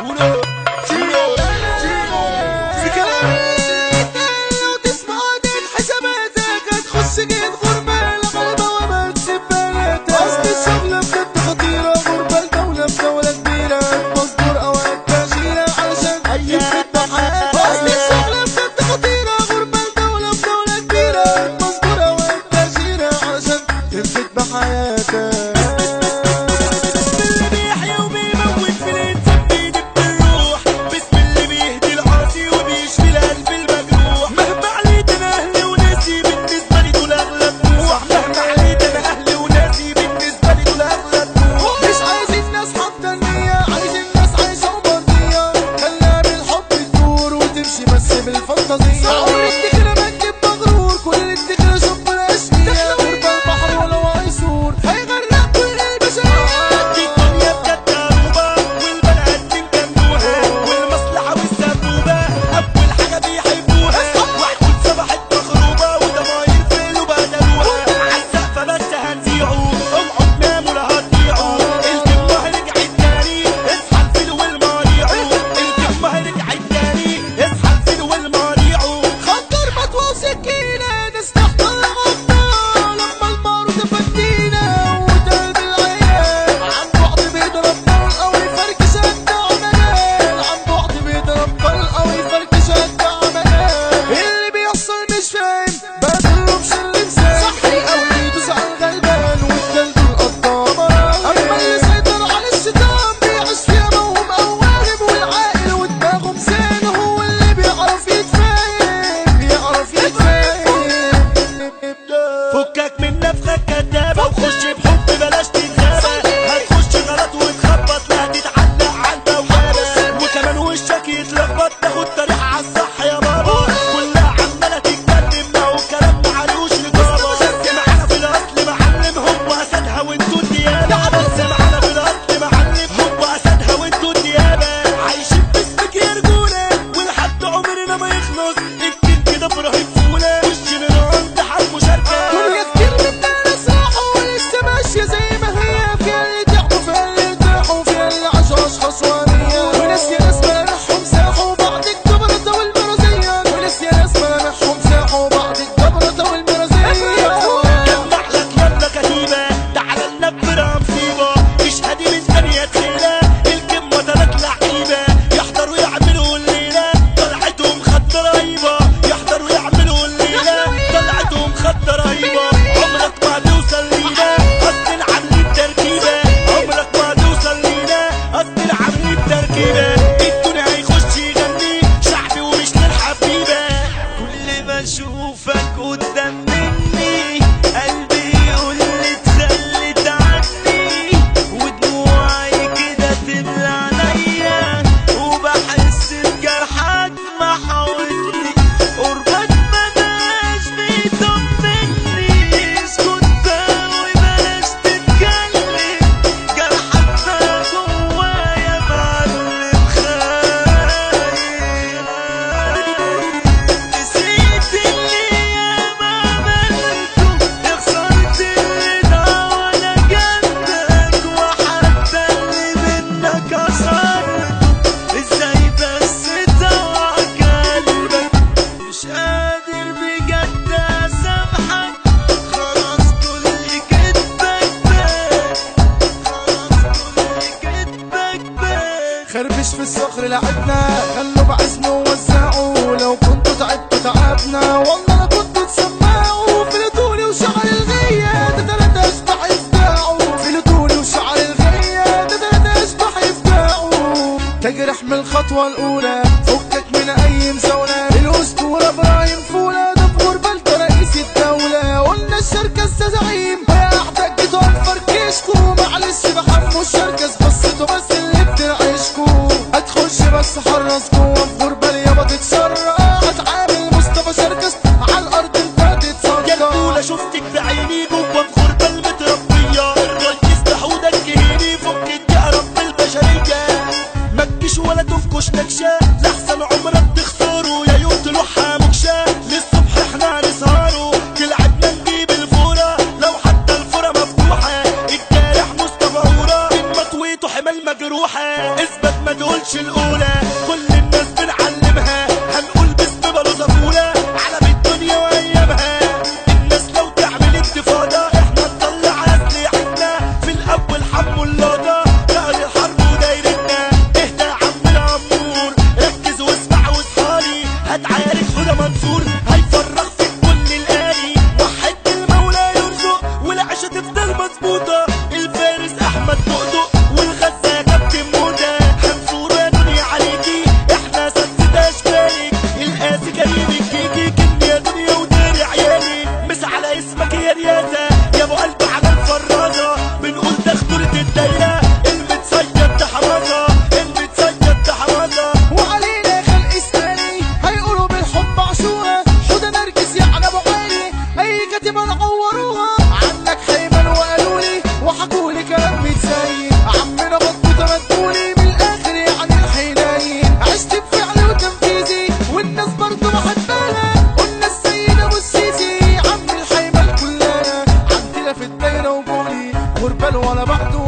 في كلامي لو تسمع عن حساباتك هتخش جيب غربة لغلبة وما تسيب بناتك. أصل الشغلة بجد خطيرة، غربة لدولة بدولة كبيرة، مصدور أوقات تأشيرة علشان يفيد حياتك. أصل الشغلة بجد خطيرة، غربة لدولة بدولة كبيرة، مصدور أوقات تأشيرة علشان يفيد بحياتك. بالفانتازية عمرك كده بنجيب مغرور، كل اللي تجري شوف الاشقية غربة البحر ولو هيصور هيغرق كل البشرية. دي الدنيا بجد عروبة والبني ادمين جنبوها، والمصلحة والسبوبة أول حاجة بيحبوها. وحدود صبحت مخروبة وضماير فيلوا بدلوها، عالسقفة بس هنزيعوا اوعوا تناموا لا هتضيعوا. الكلمة رجعت تاني اصحى الفيل والمريعوا، الكلمة رجعت تاني اصحى الفيل والمريعوا. خطر مطوى وسكينة نستحضر غطا لما المعروض تفدينا وتقلب العيال. عن بعد بيضرب طلقة ويفركش أجدع منال، عن بعد بيضرب طلقة ويفركش أجدع منال. اللي بيحصل مش فاهم بدله بشر لسان صحي أوي يدوس على الغلبان والجلد القطامة. أما اللي سيطر على الشيطان بيعيش فيها موهم أوارب، والعاقل ودماغه مسان هو اللي بيعرف يتفاهم بيعرف يتفاهم. فكك من نفخك كدابة وخش بحب بلاش تتغابى، هتخش غلط وتخبط لا تتعلق عالبوابة، وكمان وشك يتلخبط تاخد طريقة عالصح يا بابا. كلها عمالة تتكلم ما هو الكلام معلوش رقابة. معانا في الأصل معلم هو أسدها وانتوا الديابة، معانا في الأصل معلم هو أسدها وانتوا الديابة. عايشين باسمك يا رجولة ولحد عمرنا ما يخلص، اكتب كده إبراهيم فولة والجنرال ده حرب مشاركة. دنيا كتير من الناس راحوا ولسه ماشية زي ما هي، فيها اللي تعبوا فيها اللي ارتاحوا فيها اللي عاشوا أشخاص وانية، وناس يا ناس ملامحهم ساحوا بعد الجبرة والمرازية، وناس يا ناس ملامحهم ساحوا بعد الجبرة والمرازية. جمع لك يلا كتيبة تعالى ننبرها مصيبة، اشهدي من ثانية تخيلة الكلمة تلات لعيبة. يحضروا يعملوا الليلة طلعتهم خط رهيبة، يحضروا يعملوا الليلة طلعتهم خط رهيبة. عمرك ما توصل لينا أصل العمل بتركيبة، عمرك ما توصل لينا أصل العمل بتركيبة. الدنيا هيخش يغني شعبي ومش للحبيبة. كل ما اشوفك قدام مني قلبي يقول لي اتخلت عني، ودموعي كده تملى عينيا وبحس بجرحك محاولتني. قربك مبقاش بيطمني، اسكت بقى وبلاش تتكلم، جرحك بقى جوايا معلم خايف. نسيت اللي ياما عملته، خسرت اللي ضاع وانا جنبك، وحتى اللي منك كسرته. ازاي بس توعك قلبك، مش قادر بجد اسامحك، خلاص كل كدبك بان، خلاص كل كدبك بان. خربش في الصخر لعبنا خلوا بعزمه ووزعوا، لو كنتوا تعبتوا تعبنا والله انا كنتوا تسمعوا. فلتولي وشعر الغية ده تلاتة اشبح يفدعوا، فلتولي وشعر الغية ده تلاتة اشبح يفدعوا. تجرح من الخطوة الأولى فكك من أي مزاولة، الأسطورة إبراهيم فولة ده في غربة رئيس الدولة. قلنا الشركة الزعيم يا أحدك جيتوا هنفركشكوا، معلش بحبوا الشركة بصيتوا بس اللي بتنعيشكوا. هتخش بس حرص جوا في غربة اليابا تتسرع، هتعامل مصطفى شركة على الأرض انت هتتصدع. يا الأولى شفتك بعيني جوا في غربة المتربية، الريس بحودك جهيني فك الجهرب بالبشرية. ما تجيش ولا تفكش نكشة لحسن عمرك تخسره، يا يوم تلوحها مكشة للصبح احنا هنسهروا. تلعبنا نجيب الفورة لو حتى الفورة مفتوحة، الجارح مصطفى عورة تقولش الاولى كل الناس بنعلمها هنقول باسم بلوزة فولة على بيت الدنيا وايامها الناس لو تعمل انتفاضة احنا نطلع اسلحتنا في الاول حمو اللوضة نقل الحرب ودايرتنا اهدى يا عم الامور ركز واسمع واصحالي هتعارك هدى منصور هيفرغ فيك كل الآلي وحد المولى يرزق والعيشة تفضل مظبوطة الفارس احمد دقدق والغزة يا كابتن موتى هنصور يا دنيا عليكي احنا ستة اشكالك القاسي كريم الكيكي كن يا دنيا وداري عيالي مس على اسمك يا رياسة يا ابو قلب على الفرازة بنقول ده خطورة الدايرة المتصيد ده حماسة المتصيد ده حماسة وعلينا خلق اسألي هيقولوا بالحب عشوها حدى نرجس يعني ابو علي اي كاتبة نعوروها عنك حيمن وقالولي وحكولي كلام متزين عمنا مضبوطة مدبولي من الاخر يعني الحنين عشت بفعلي وتنفيذي والناس برضه بحبها قلنا السيد ابو السيسي عم الحيمن كلنا عندنا في الدايرة وبولي غربال ولا بعده